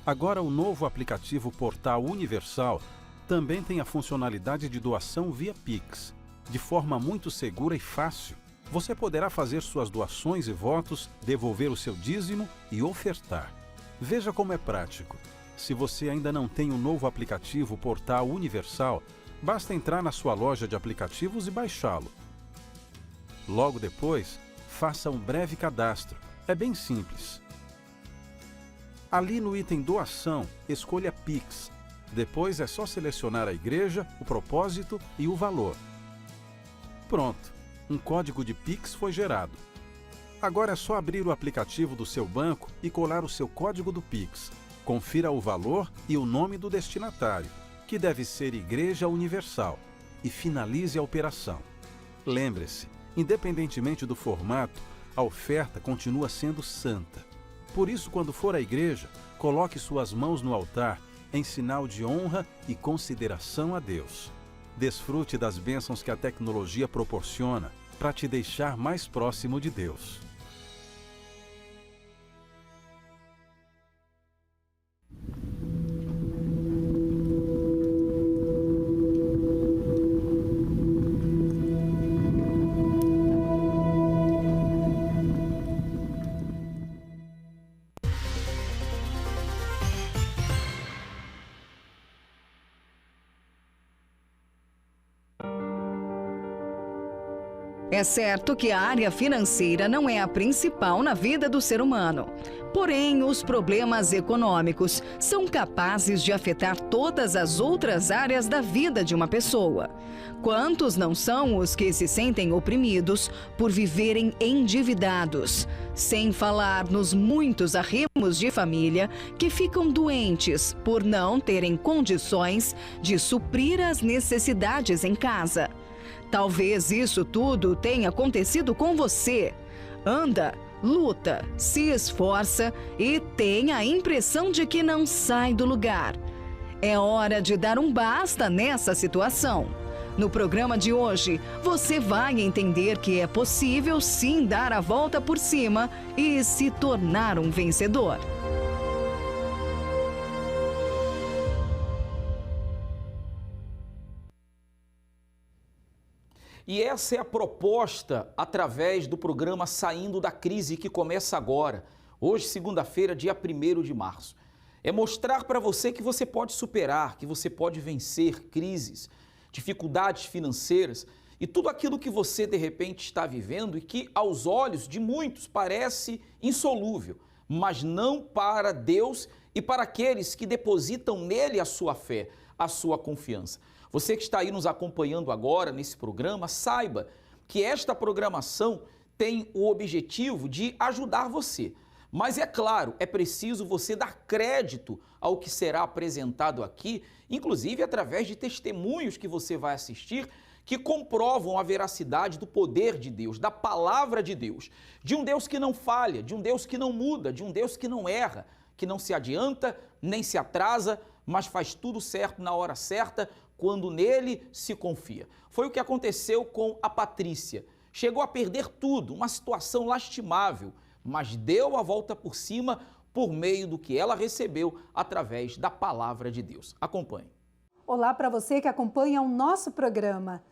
Agora, o novo aplicativo Portal Universal também tem a funcionalidade de doação via Pix. De forma muito segura e fácil, você poderá fazer suas doações e votos, devolver o seu dízimo e ofertar. Veja como é prático. Se você ainda não tem o novo aplicativo Portal Universal, basta entrar na sua loja de aplicativos e baixá-lo. Logo depois, faça um breve cadastro. É bem simples. Ali no item Doação, escolha Pix. Depois é só selecionar a igreja, o propósito e o valor. Pronto, um código de Pix foi gerado. Agora é só abrir o aplicativo do seu banco e colar o seu código do Pix. Confira o valor e o nome do destinatário, que deve ser Igreja Universal, e finalize a operação. Lembre-se, independentemente do formato, a oferta continua sendo santa. Por isso, quando for à igreja, coloque suas mãos no altar em sinal de honra e consideração a Deus. Desfrute das bênçãos que a tecnologia proporciona para te deixar mais próximo de Deus. É certo que a área financeira não é a principal na vida do ser humano. Porém, os problemas econômicos são capazes de afetar todas as outras áreas da vida de uma pessoa. Quantos não são os que se sentem oprimidos por viverem endividados? Sem falar nos muitos arrimos de família que ficam doentes por não terem condições de suprir as necessidades em casa. Talvez isso tudo tenha acontecido com você. Anda, luta, se esforça e tem a impressão de que não sai do lugar. É hora de dar um basta nessa situação. No programa de hoje, você vai entender que é possível sim dar a volta por cima e se tornar um vencedor. E essa é a proposta através do programa Saindo da Crise, que começa agora, hoje, segunda-feira, dia 1º de março. É mostrar para você que você pode superar, que você pode vencer crises, dificuldades financeiras e tudo aquilo que você, de repente, está vivendo e que, aos olhos de muitos, parece insolúvel, mas não para Deus e para aqueles que depositam nele a sua fé, a sua confiança. Você que está aí nos acompanhando agora nesse programa, saiba que esta programação tem o objetivo de ajudar você. Mas é claro, é preciso você dar crédito ao que será apresentado aqui, inclusive através de testemunhos que você vai assistir, que comprovam a veracidade do poder de Deus, da palavra de Deus, de um Deus que não falha, de um Deus que não muda, de um Deus que não erra, que não se adianta, nem se atrasa, mas faz tudo certo na hora certa, quando nele se confia. Foi o que aconteceu com a Patrícia. Chegou a perder tudo, uma situação lastimável, mas deu a volta por cima por meio do que ela recebeu através da palavra de Deus. Acompanhe. Olá para você que acompanha o nosso programa.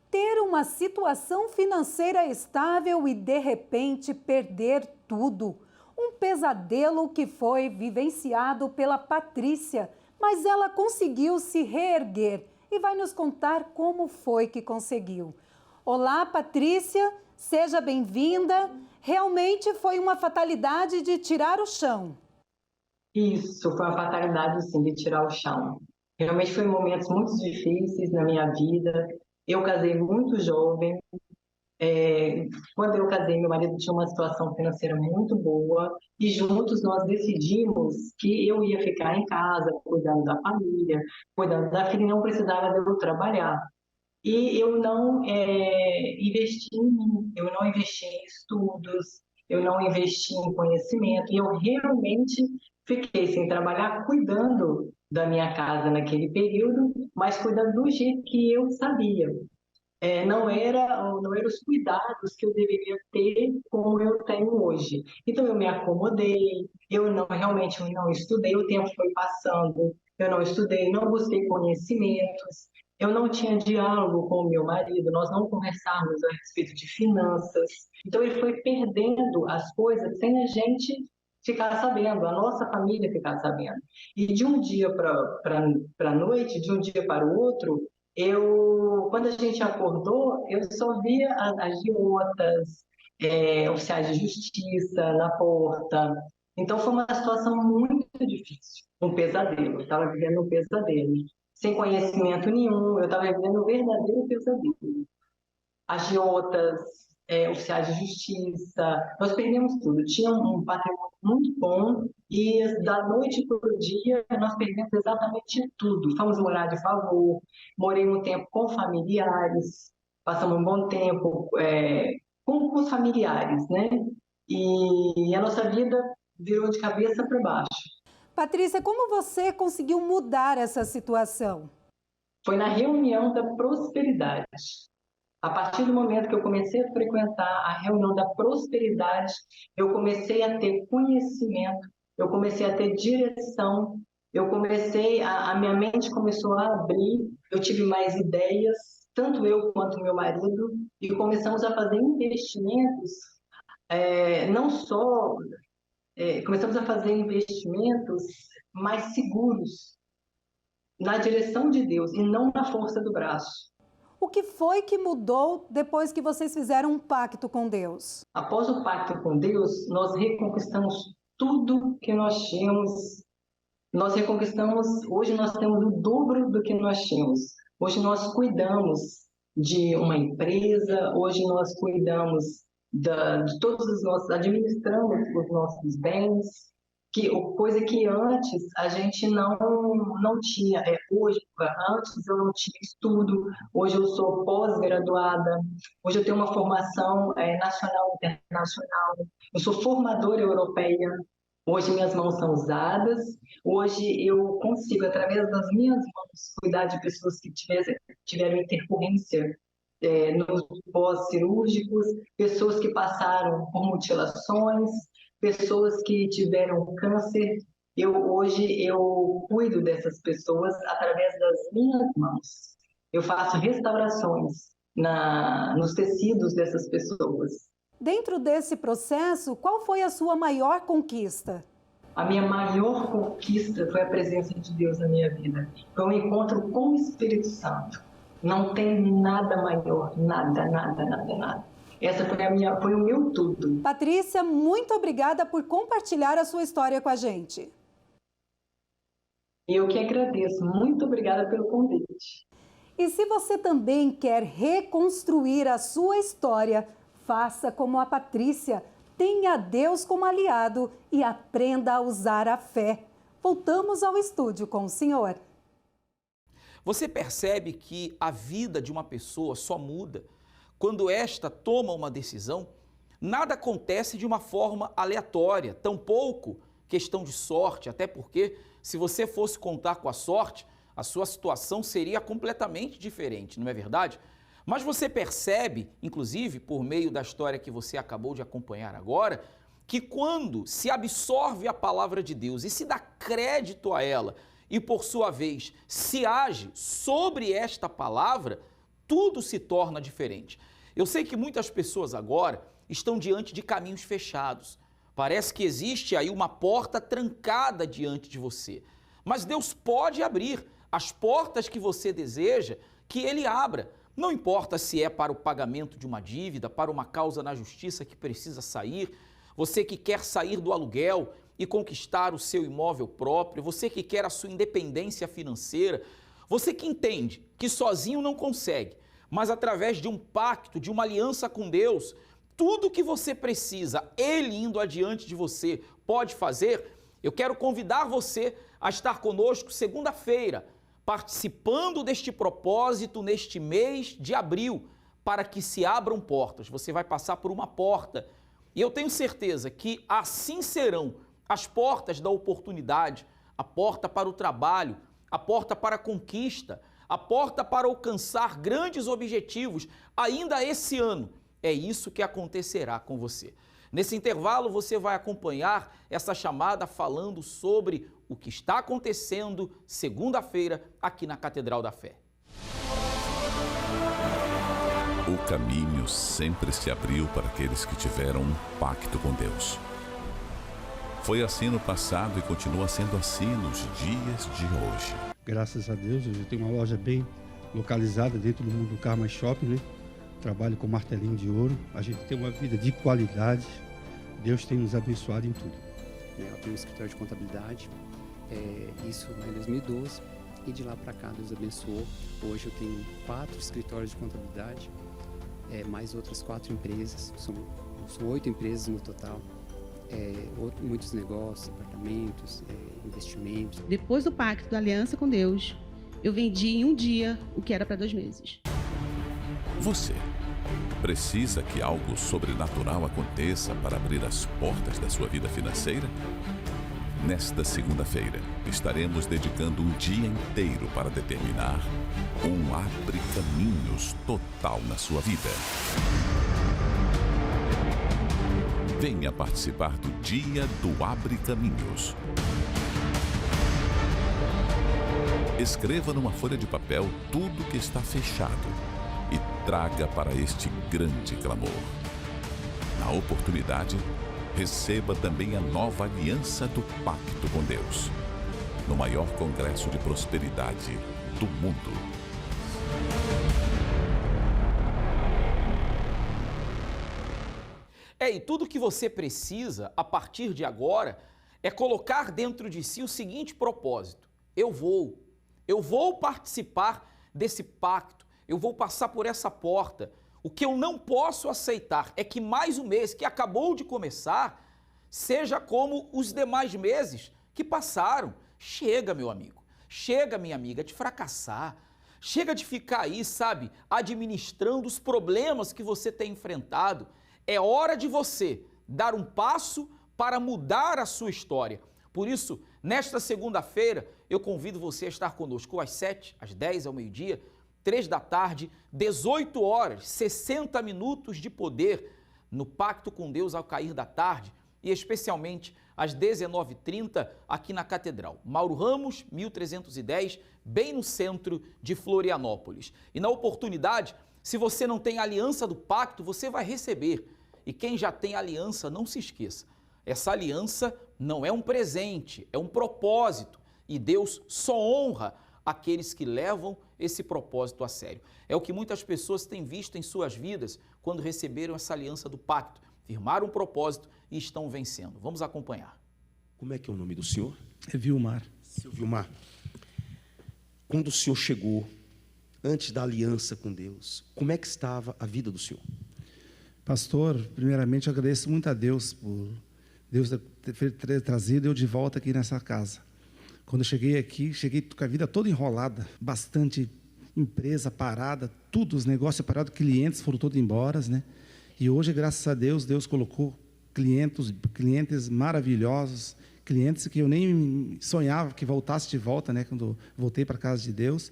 Ter uma situação financeira estável e de repente perder tudo. Um pesadelo que foi vivenciado pela Patrícia, mas ela conseguiu se reerguer e vai nos contar como foi que conseguiu. Olá, Patrícia, seja bem-vinda. Realmente foi uma fatalidade de tirar o chão. Isso, foi uma fatalidade, sim, de tirar o chão. Realmente foi momentos muito difíceis na minha vida. Eu casei muito jovem. Quando eu casei, meu marido tinha uma situação financeira muito boa e juntos nós decidimos que eu ia ficar em casa, cuidando da família, cuidando da filha, e não precisava de eu trabalhar. E eu não investi em mim, eu não investi em estudos, eu não investi em conhecimento, e eu realmente fiquei sem trabalhar, cuidando da minha casa naquele período, mas cuidando do jeito que eu sabia. não eram os cuidados que eu deveria ter como eu tenho hoje. Então eu me acomodei, realmente eu não estudei, o tempo foi passando, eu não estudei, não busquei conhecimentos, eu não tinha diálogo com o meu marido, nós não conversávamos a respeito de finanças. Então ele foi perdendo as coisas sem a gente ficar sabendo, a nossa família ficar sabendo. E de um dia para a noite, de um dia para o outro, quando a gente acordou, eu só via as agiotas, oficiais de justiça na porta. Então foi uma situação muito difícil, um pesadelo. Eu estava vivendo um pesadelo, sem conhecimento nenhum, eu estava vivendo um verdadeiro pesadelo. Agiotas, oficiais de justiça, nós perdemos tudo. Tinha um patrimônio muito bom e da noite para o dia nós perdemos exatamente tudo. Fomos morar de favor, morei um tempo com familiares, passamos um bom tempo com os familiares, né? E a nossa vida virou de cabeça para baixo. Patrícia, como você conseguiu mudar essa situação? Foi na reunião da prosperidade. A partir do momento que eu comecei a frequentar a reunião da prosperidade, eu comecei a ter conhecimento, eu comecei a ter direção, a minha mente começou a abrir, eu tive mais ideias, tanto eu quanto meu marido, e começamos a fazer investimentos, começamos a fazer investimentos mais seguros, na direção de Deus e não na força do braço. O que foi que mudou depois que vocês fizeram um pacto com Deus? Após o pacto com Deus, nós reconquistamos tudo que nós tínhamos. Hoje nós temos o dobro do que nós tínhamos. Hoje nós cuidamos de uma empresa, hoje nós cuidamos de todos os nossos, administramos os nossos bens, coisa que antes a gente não tinha. Antes eu não tinha estudo, hoje eu sou pós-graduada, hoje eu tenho uma formação nacional e internacional, eu sou formadora europeia, hoje minhas mãos são usadas, hoje eu consigo, através das minhas mãos, cuidar de pessoas que tiveram intercorrência nos pós-cirúrgicos, pessoas que passaram por mutilações, pessoas que tiveram câncer. Hoje eu cuido dessas pessoas através das minhas mãos. Eu faço restaurações nos tecidos dessas pessoas. Dentro desse processo, qual foi a sua maior conquista? A minha maior conquista foi a presença de Deus na minha vida. Foi um encontro com o Espírito Santo. Não tem nada maior, nada. Essa foi o meu tudo. Patrícia, muito obrigada por compartilhar a sua história com a gente. Eu que agradeço. Muito obrigada pelo convite. E se você também quer reconstruir a sua história, faça como a Patrícia. Tenha Deus como aliado e aprenda a usar a fé. Voltamos ao estúdio com o senhor. Você percebe que a vida de uma pessoa só muda quando esta toma uma decisão? Nada acontece de uma forma aleatória, tampouco questão de sorte, até porque se você fosse contar com a sorte, a sua situação seria completamente diferente, não é verdade? Mas você percebe, inclusive por meio da história que você acabou de acompanhar agora, que quando se absorve a palavra de Deus e se dá crédito a ela e por sua vez se age sobre esta palavra, tudo se torna diferente. Eu sei que muitas pessoas agora estão diante de caminhos fechados. Parece que existe aí uma porta trancada diante de você. Mas Deus pode abrir as portas que você deseja que Ele abra. Não importa se é para o pagamento de uma dívida, para uma causa na justiça que precisa sair, você que quer sair do aluguel e conquistar o seu imóvel próprio, você que quer a sua independência financeira, você que entende que sozinho não consegue, mas através de um pacto, de uma aliança com Deus, tudo que você precisa, Ele indo adiante de você, pode fazer. Eu quero convidar você a estar conosco segunda-feira, participando deste propósito neste mês de abril, para que se abram portas. Você vai passar por uma porta e eu tenho certeza que assim serão as portas da oportunidade, a porta para o trabalho, a porta para a conquista, a porta para alcançar grandes objetivos ainda esse ano. É isso que acontecerá com você. Nesse intervalo, você vai acompanhar essa chamada falando sobre o que está acontecendo segunda-feira aqui na Catedral da Fé. O caminho sempre se abriu para aqueles que tiveram um pacto com Deus. Foi assim no passado e continua sendo assim nos dias de hoje. Graças a Deus, eu tenho uma loja bem localizada dentro do mundo do Karma Shopping, né? Trabalho com martelinho de ouro. A gente tem uma vida de qualidade. Deus tem nos abençoado em tudo. Eu tenho um escritório de contabilidade, isso em 2012, e de lá para cá Deus abençoou. Hoje eu tenho 4 escritórios de contabilidade, mais outras 4 empresas, são 8 empresas no total. Muitos negócios, apartamentos, investimentos. Depois do pacto da aliança com Deus, eu vendi em um dia o que era para 2 meses. Você precisa que algo sobrenatural aconteça para abrir as portas da sua vida financeira? Nesta segunda-feira, estaremos dedicando um dia inteiro para determinar um abre-caminhos total na sua vida. Venha participar do Dia do Abre-Caminhos. Escreva numa folha de papel tudo que está fechado e traga para este grande clamor. Na oportunidade, receba também a nova aliança do Pacto com Deus, no maior congresso de prosperidade do mundo. E tudo que você precisa, a partir de agora, é colocar dentro de si o seguinte propósito: eu vou participar desse pacto, eu vou passar por essa porta. O que eu não posso aceitar é que mais um mês que acabou de começar seja como os demais meses que passaram. Chega, meu amigo, chega, minha amiga, de fracassar. Chega de ficar aí, sabe, administrando os problemas que você tem enfrentado. É hora de você dar um passo para mudar a sua história. Por isso, nesta segunda-feira, eu convido você a estar conosco às 7, às 10, ao meio-dia, 3 da tarde, 18 horas, 60 minutos de poder no Pacto com Deus ao cair da tarde e especialmente às 19h30 aqui na Catedral. Mauro Ramos, 1310, bem no centro de Florianópolis. E na oportunidade, se você não tem aliança do pacto, você vai receber. E quem já tem aliança, não se esqueça. Essa aliança não é um presente, é um propósito. E Deus só honra aqueles que levam esse propósito a sério. É o que muitas pessoas têm visto em suas vidas quando receberam essa aliança do pacto, firmaram um propósito e estão vencendo. Vamos acompanhar. Como é que é o nome do senhor? É Vilmar. Seu Vilmar, quando o senhor chegou, antes da aliança com Deus, como é que estava a vida do senhor? Pastor, primeiramente eu agradeço muito a Deus por Deus ter trazido eu de volta aqui nessa casa. Quando eu cheguei aqui, cheguei com a vida toda enrolada, bastante empresa parada, tudo, os negócios parados, clientes foram todos embora, né? E hoje, graças a Deus, Deus colocou clientes maravilhosos, clientes que eu nem sonhava que voltasse de volta, né? Quando voltei para a casa de Deus.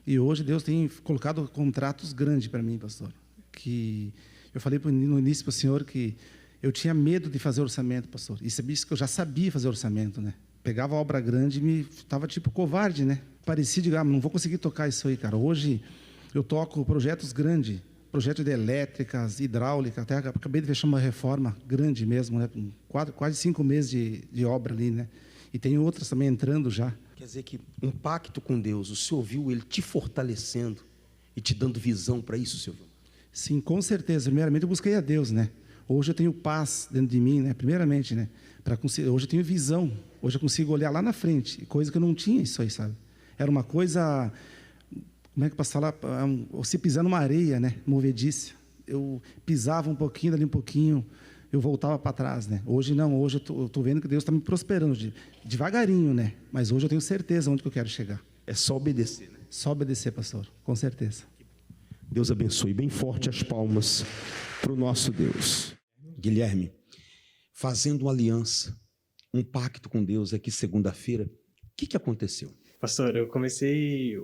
E hoje Deus tem colocado contratos grandes para mim, pastor. Que eu falei no início para o senhor que eu tinha medo de fazer orçamento, pastor. E sabia que eu já sabia fazer orçamento, né? Pegava a obra grande e me estava tipo covarde, né? Parecia de, não vou conseguir tocar isso aí, cara. Hoje eu toco projetos grandes, projetos de elétricas, hidráulica, até acabei de fechar uma reforma grande mesmo, né? Quase 5 meses de obra ali, né? E tem outras também entrando já. Quer dizer que um pacto com Deus, o senhor viu ele te fortalecendo e te dando visão para isso, senhor? Sim, com certeza. Primeiramente eu busquei a Deus, né? Hoje eu tenho paz dentro de mim, né? Primeiramente, né? Hoje eu tenho visão. Hoje eu consigo olhar lá na frente, coisa que eu não tinha isso aí, sabe? Era uma coisa, como é que eu posso falar? Você pisar numa areia, né? Movediça. Eu pisava um pouquinho, dali um pouquinho, eu voltava para trás, né? Hoje não, hoje eu estou vendo que Deus está me prosperando, devagarinho, né? Mas hoje eu tenho certeza onde que eu quero chegar. É só obedecer, né? Só obedecer, pastor, com certeza. Deus abençoe. Bem forte as palmas para o nosso Deus. Guilherme, fazendo uma aliança, um pacto com Deus aqui segunda-feira, o que aconteceu? Pastor, eu comecei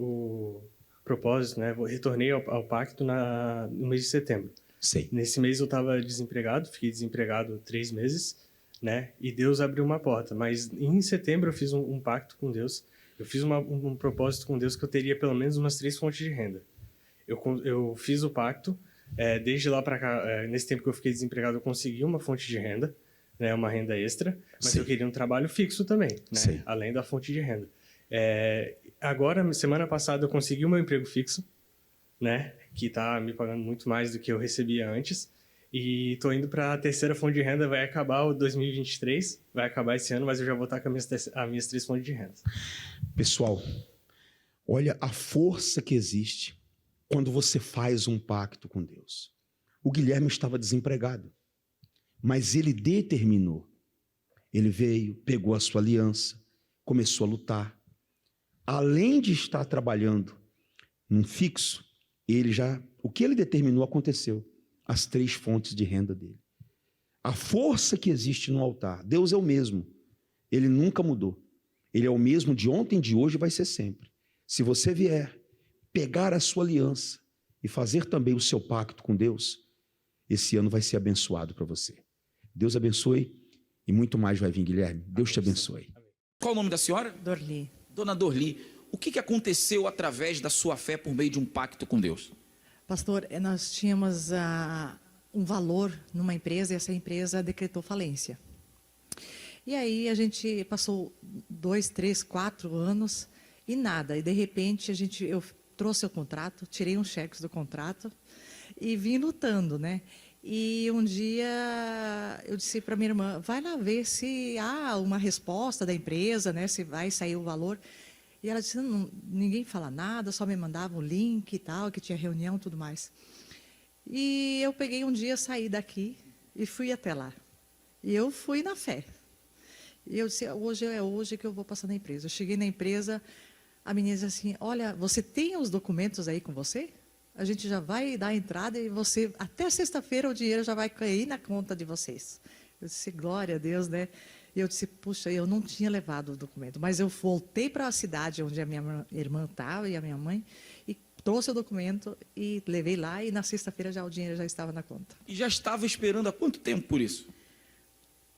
propósito, né? Retornei ao pacto no mês de setembro. Sei. Nesse mês eu estava desempregado, fiquei desempregado 3 meses, né? E Deus abriu uma porta. Mas em setembro eu fiz um pacto com Deus. Eu fiz um propósito com Deus que eu teria pelo menos umas 3 fontes de renda. Eu fiz o pacto. Desde lá para cá, nesse tempo que eu fiquei desempregado, eu consegui uma fonte de renda, né? Uma renda extra. Mas eu queria um trabalho fixo também, né? Além da fonte de renda. Agora, semana passada, eu consegui o meu emprego fixo, né? Que está me pagando muito mais do que eu recebia antes. E estou indo para a terceira fonte de renda, vai acabar o 2023, vai acabar esse ano, mas eu já vou estar com as minhas 3 fontes de renda. Pessoal, olha a força que existe quando você faz um pacto com Deus. O Guilherme estava desempregado, mas ele determinou. Ele veio, pegou a sua aliança, começou a lutar. Além de estar trabalhando num fixo, o que ele determinou aconteceu. As 3 fontes de renda dele. A força que existe no altar. Deus é o mesmo. Ele nunca mudou. Ele é o mesmo de ontem, de hoje e vai ser sempre. Se você vier pegar a sua aliança e fazer também o seu pacto com Deus, esse ano vai ser abençoado para você. Deus abençoe e muito mais vai vir, Guilherme. Deus te abençoe. Qual o nome da senhora? Dorli. Dona Dorli, o que aconteceu através da sua fé por meio de um pacto com Deus? Pastor, nós tínhamos um valor numa empresa e essa empresa decretou falência. E aí a gente passou 2, 3, 4 anos e nada. E de repente eu trouxe o contrato, tirei uns cheques do contrato e vim lutando, né? E um dia eu disse para minha irmã, vai lá ver se há uma resposta da empresa, né? Se vai sair o valor. E ela disse, ninguém fala nada, só me mandava um link e tal, que tinha reunião e tudo mais. E eu peguei um dia, saí daqui e fui até lá. E eu fui na fé. E eu disse, hoje é hoje que eu vou passar na empresa. Eu cheguei na empresa, a menina disse assim, olha, você tem os documentos aí com você? A gente já vai dar a entrada e você, até sexta-feira o dinheiro já vai cair na conta de vocês. Eu disse, glória a Deus, né? E eu disse, puxa, eu não tinha levado o documento, mas eu voltei para a cidade onde a minha irmã estava e a minha mãe, e trouxe o documento e levei lá, e na sexta-feira já o dinheiro já estava na conta. E já estava esperando há quanto tempo por isso?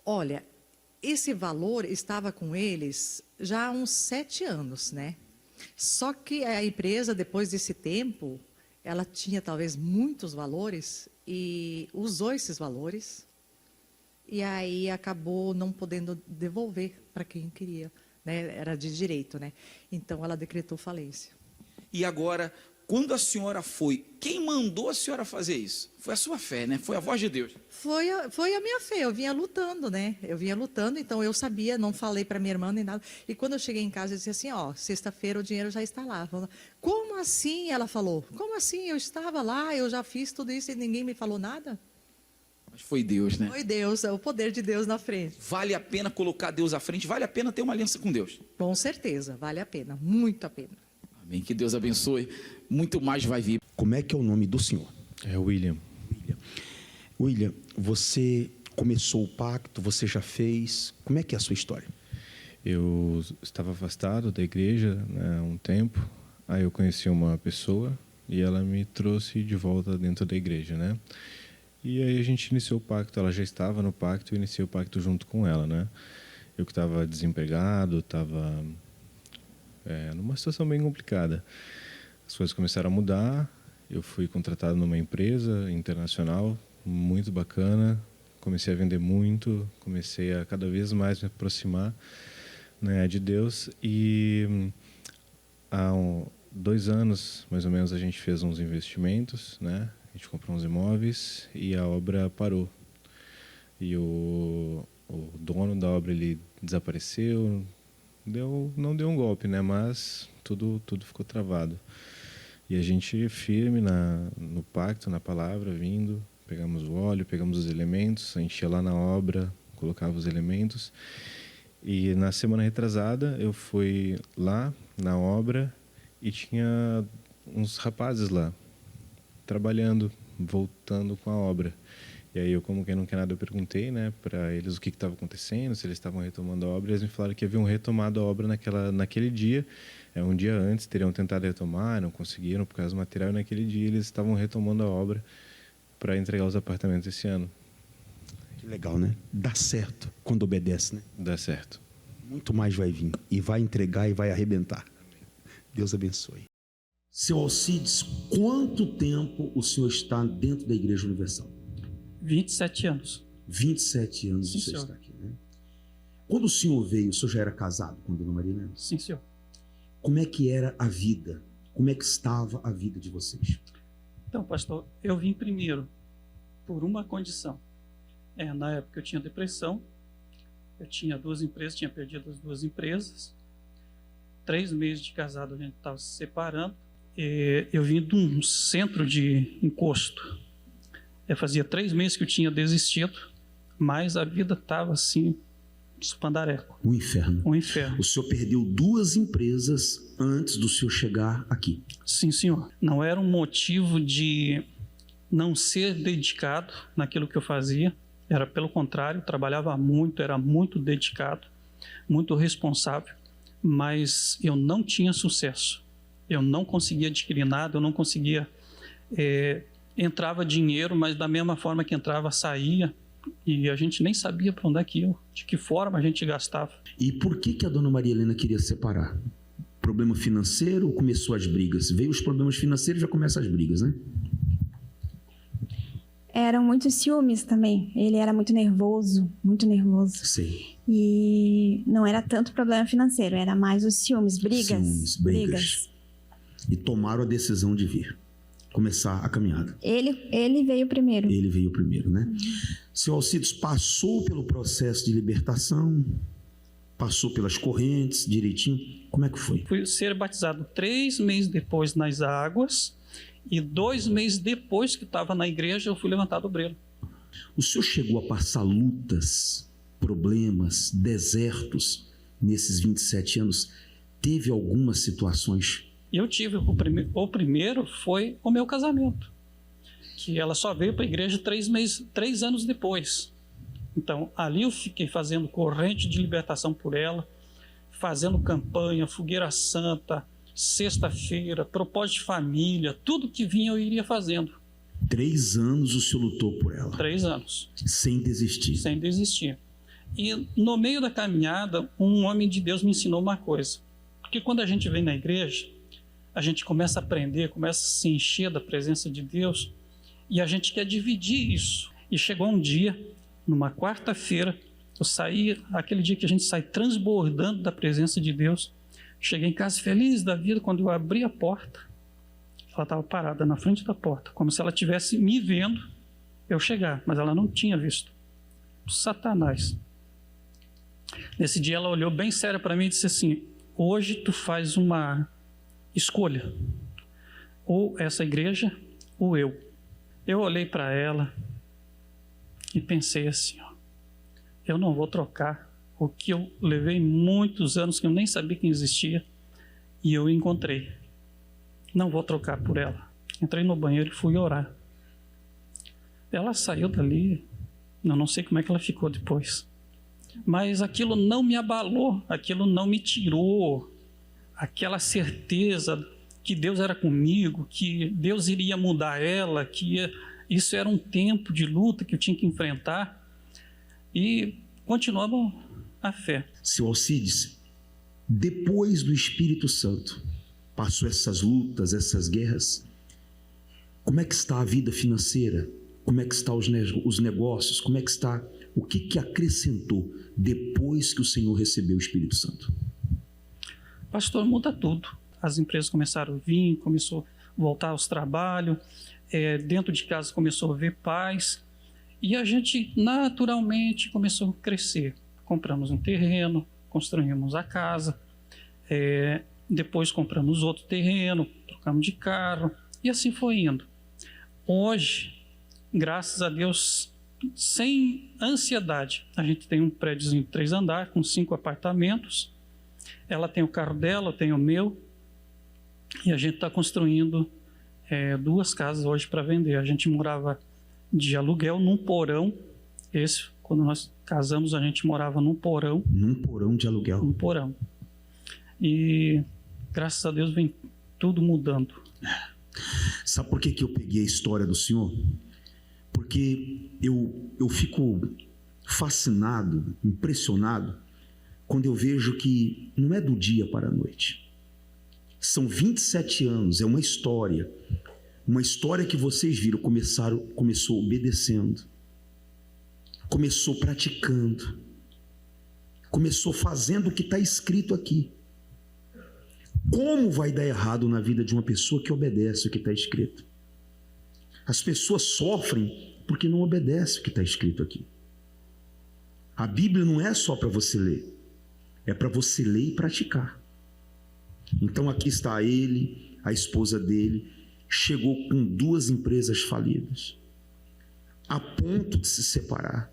Olha, esse valor estava com eles já há uns 7 anos, né? Só que a empresa, depois desse tempo, ela tinha talvez muitos valores e usou esses valores. E aí acabou não podendo devolver para quem queria, né? Era de direito, né? Então ela decretou falência. E agora, quando a senhora foi, quem mandou a senhora fazer isso? Foi a sua fé, né? Foi a voz de Deus. Foi a minha fé, eu vinha lutando, né? Eu vinha lutando, então eu sabia, não falei para minha irmã nem nada. E quando eu cheguei em casa, eu disse assim, ó, sexta-feira o dinheiro já está lá. Como assim? Ela falou, como assim? Eu estava lá, eu já fiz tudo isso e ninguém me falou nada? Mas foi Deus, né? Foi Deus, é o poder de Deus na frente. Vale a pena colocar Deus à frente? Vale a pena ter uma aliança com Deus? Com certeza, vale a pena, muito a pena. Amém, que Deus abençoe. Muito mais vai vir. Como é que é o nome do senhor? É William. William, você começou o pacto, você já fez. Como é que é a sua história? Eu estava afastado da igreja, né, há um tempo. Aí eu conheci uma pessoa e ela me trouxe de volta dentro da igreja, né? E aí a gente iniciou o pacto, ela já estava no pacto, eu iniciei o pacto junto com ela, né? Eu que estava desempregado, estava numa situação bem complicada. As coisas começaram a mudar, eu fui contratado numa empresa internacional, muito bacana, comecei a vender muito, comecei a cada vez mais me aproximar, né, de Deus. E há 2 anos, mais ou menos, a gente fez uns investimentos, né? A gente comprou uns imóveis e a obra parou. E o dono da obra, ele desapareceu, não deu um golpe, né? Mas tudo ficou travado. E a gente firme no pacto, na palavra, vindo, pegamos o óleo, pegamos os elementos, a gente ia lá na obra, colocava os elementos. E na semana retrasada eu fui lá na obra e tinha uns rapazes lá, trabalhando, voltando com a obra. E aí eu, como quem não quer nada, eu perguntei, né, para eles o que estava acontecendo, se eles estavam retomando a obra. E eles me falaram que haviam retomado a obra naquele dia. Um dia antes teriam tentado retomar, não conseguiram por causa do material. E naquele dia eles estavam retomando a obra para entregar os apartamentos esse ano. Que legal, né? Dá certo quando obedece, né? Dá certo. Muito mais vai vir. E vai entregar e vai arrebentar. Deus abençoe. Seu Alcides, quanto tempo o senhor está dentro da Igreja Universal? 27 anos. 27 anos Sim, o senhor senhor. está aqui, né? Quando o senhor veio, o senhor já era casado com a dona Marilena? Sim, senhor. Como é que era a vida? Como é que estava a vida de vocês? Então, pastor, eu vim primeiro por uma condição. Na época eu tinha depressão, eu tinha 2 empresas, tinha perdido as 2 empresas. 3 meses de casado a gente estava se separando. Eu vim de um centro de encosto. Fazia 3 meses que eu tinha desistido, mas a vida estava assim, espandareco. Um inferno. Um inferno. O senhor perdeu 2 empresas antes do senhor chegar aqui. Sim, senhor. Não era um motivo de não ser dedicado naquilo que eu fazia. Era pelo contrário, trabalhava muito, era muito dedicado, muito responsável, mas eu não tinha sucesso. Eu não conseguia adquirir nada, eu não conseguia... entrava dinheiro, mas da mesma forma que entrava, saía. E a gente nem sabia para onde é que ia, de que forma a gente gastava. E por que a dona Maria Helena queria separar? Problema financeiro ou começou as brigas? Veio os problemas financeiros, já começam as brigas, né? Eram muitos ciúmes também. Ele era muito nervoso, muito nervoso. Sim. E não era tanto problema financeiro, era mais os ciúmes, brigas. Ciúmes, brigas. E tomaram a decisão de vir. Começar a caminhada. Ele veio primeiro. Ele veio primeiro, né? Seu Alcides passou pelo processo de libertação, passou pelas correntes direitinho. Como é que foi? Fui ser batizado 3 meses depois nas águas e 2 meses depois que estava na igreja eu fui levantado obreiro. O senhor chegou a passar lutas, problemas, desertos nesses 27 anos? Teve algumas situações? Eu tive, o primeiro foi o meu casamento, que ela só veio para a igreja 3 anos depois. Então, ali eu fiquei fazendo corrente de libertação por ela, fazendo campanha, fogueira santa, sexta-feira, propósito de família, tudo que vinha eu iria fazendo. 3 anos o senhor lutou por ela? 3 anos. Sem desistir? Sem desistir. E no meio da caminhada, um homem de Deus me ensinou uma coisa. Porque quando a gente vem na igreja, a gente começa a aprender, começa a se encher da presença de Deus e a gente quer dividir isso. E chegou um dia, numa quarta-feira, eu saí, aquele dia que a gente sai transbordando da presença de Deus, cheguei em casa feliz da vida, quando eu abri a porta, ela estava parada na frente da porta, como se ela estivesse me vendo eu chegar, mas ela não tinha visto. Satanás. Nesse dia ela olhou bem séria para mim e disse assim: hoje tu faz uma escolha, ou essa igreja ou eu. Eu olhei para ela e pensei assim, eu não vou trocar o que eu levei muitos anos que eu nem sabia que existia e eu encontrei. Não vou trocar por ela. Entrei no banheiro e fui orar. Ela saiu dali, eu não sei como é que ela ficou depois, mas aquilo não me abalou, aquilo não me tirou aquela certeza que Deus era comigo, que Deus iria mudar ela, que isso era um tempo de luta que eu tinha que enfrentar, e continuava a fé. Seu Alcides, depois do Espírito Santo, passou essas lutas, essas guerras, como é que está a vida financeira? Como é que estão os negócios? Como é que está? O que acrescentou depois que o Senhor recebeu o Espírito Santo? Pastor, muda tudo. As empresas começaram a vir, começou a voltar aos trabalhos, dentro de casa começou a ver paz, e a gente naturalmente começou a crescer. Compramos um terreno, construímos a casa, depois compramos outro terreno, trocamos de carro, e assim foi indo. Hoje, graças a Deus, sem ansiedade, a gente tem um prédiozinho de 3 andares, com 5 apartamentos, ela tem o carro dela, eu tenho o meu, e a gente está construindo 2 casas hoje para vender. A gente morava de aluguel num porão. Quando nós casamos, a gente morava num porão. Num porão de aluguel? Num porão. E graças a Deus vem tudo mudando. Sabe por que eu peguei a história do senhor? Porque eu fico fascinado, impressionado, quando eu vejo que não é do dia para a noite. São 27 anos, é uma história que vocês viram, começou obedecendo, começou praticando, começou fazendo o que está escrito aqui. Como vai dar errado na vida de uma pessoa que obedece o que está escrito? As pessoas sofrem porque não obedecem o que está escrito aqui. A Bíblia não é só para você ler, é para você ler e praticar. Então aqui está ele, a esposa dele, chegou com 2 empresas falidas, a ponto de se separar,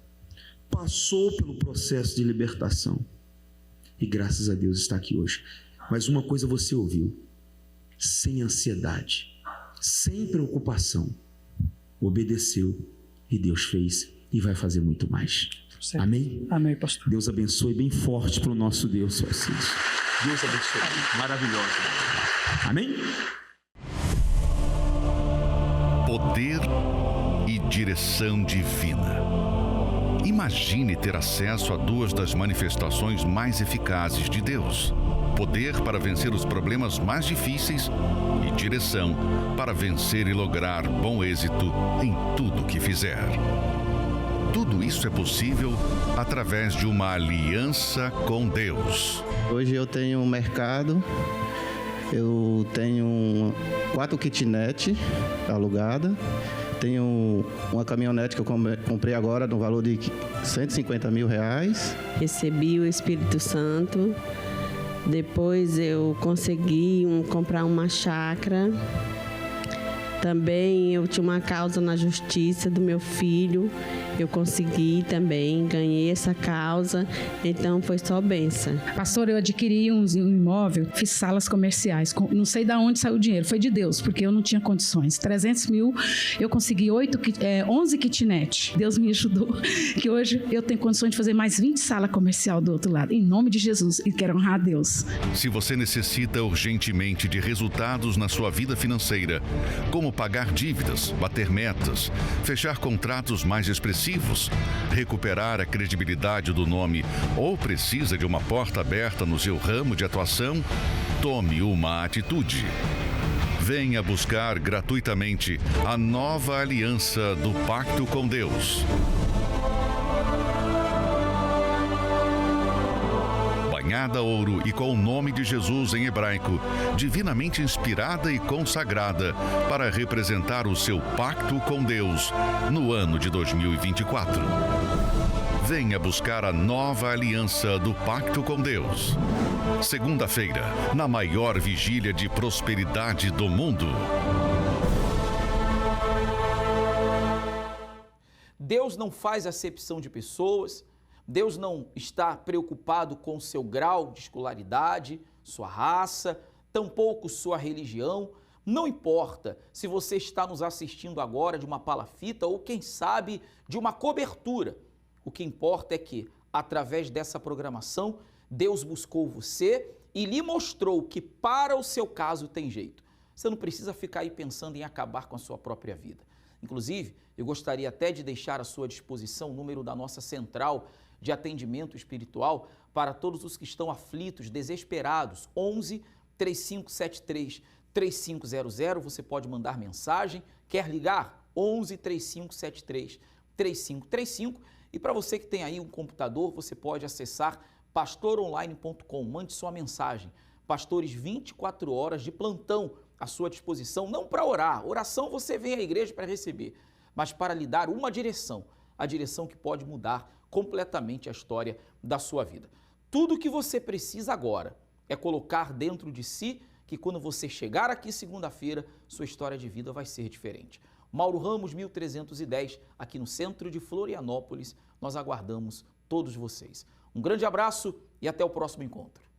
passou pelo processo de libertação e graças a Deus está aqui hoje. Mas uma coisa você ouviu: sem ansiedade, sem preocupação, obedeceu e Deus fez e vai fazer muito mais. Certo. Amém? Amém, pastor. Deus abençoe bem forte para o nosso Deus, seu Cícero. Deus abençoe. Maravilhoso. Amém? Poder e direção divina. Imagine ter acesso a 2 das manifestações mais eficazes de Deus: poder para vencer os problemas mais difíceis e direção para vencer e lograr bom êxito em tudo que fizer. Tudo isso é possível através de uma aliança com Deus. Hoje eu tenho um mercado, eu tenho 4 kitnet alugadas, tenho uma caminhonete que eu comprei agora no valor de R$150 mil. Recebi o Espírito Santo, depois eu consegui comprar uma chácara. Também eu tinha uma causa na justiça do meu filho, eu consegui também, ganhei essa causa, então foi só bênção. Pastor, eu adquiri um imóvel, fiz salas comerciais, não sei de onde saiu o dinheiro, foi de Deus, porque eu não tinha condições. 300 mil, eu consegui 11 kitnet. Deus me ajudou, que hoje eu tenho condições de fazer mais 20 salas comerciais do outro lado, em nome de Jesus, e quero honrar a Deus. Se você necessita urgentemente de resultados na sua vida financeira, como pagar dívidas, bater metas, fechar contratos mais expressivos, recuperar a credibilidade do nome ou precisa de uma porta aberta no seu ramo de atuação, tome uma atitude. Venha buscar gratuitamente a nova aliança do Pacto com Deus. Banhada ouro e com o nome de Jesus em hebraico, divinamente inspirada e consagrada para representar o seu pacto com Deus no ano de 2024. Venha buscar a nova aliança do Pacto com Deus. Segunda-feira, na maior vigília de prosperidade do mundo. Deus não faz acepção de pessoas. Deus não está preocupado com o seu grau de escolaridade, sua raça, tampouco sua religião. Não importa se você está nos assistindo agora de uma palafita ou, quem sabe, de uma cobertura. O que importa é que, através dessa programação, Deus buscou você e lhe mostrou que para o seu caso tem jeito. Você não precisa ficar aí pensando em acabar com a sua própria vida. Inclusive, eu gostaria até de deixar à sua disposição o número da nossa central de atendimento espiritual para todos os que estão aflitos, desesperados. 11 3573 3500. Você pode mandar mensagem. Quer ligar? 11 3573 3535. E para você que tem aí um computador, você pode acessar pastoronline.com. Mande sua mensagem. Pastores 24 horas de plantão à sua disposição, não para orar. Oração você vem à igreja para receber, mas para lhe dar uma direção, a direção que pode mudar completamente a história da sua vida. Tudo o que você precisa agora é colocar dentro de si que quando você chegar aqui segunda-feira, sua história de vida vai ser diferente. Mauro Ramos, 1310, aqui no centro de Florianópolis. Nós aguardamos todos vocês. Um grande abraço e até o próximo encontro.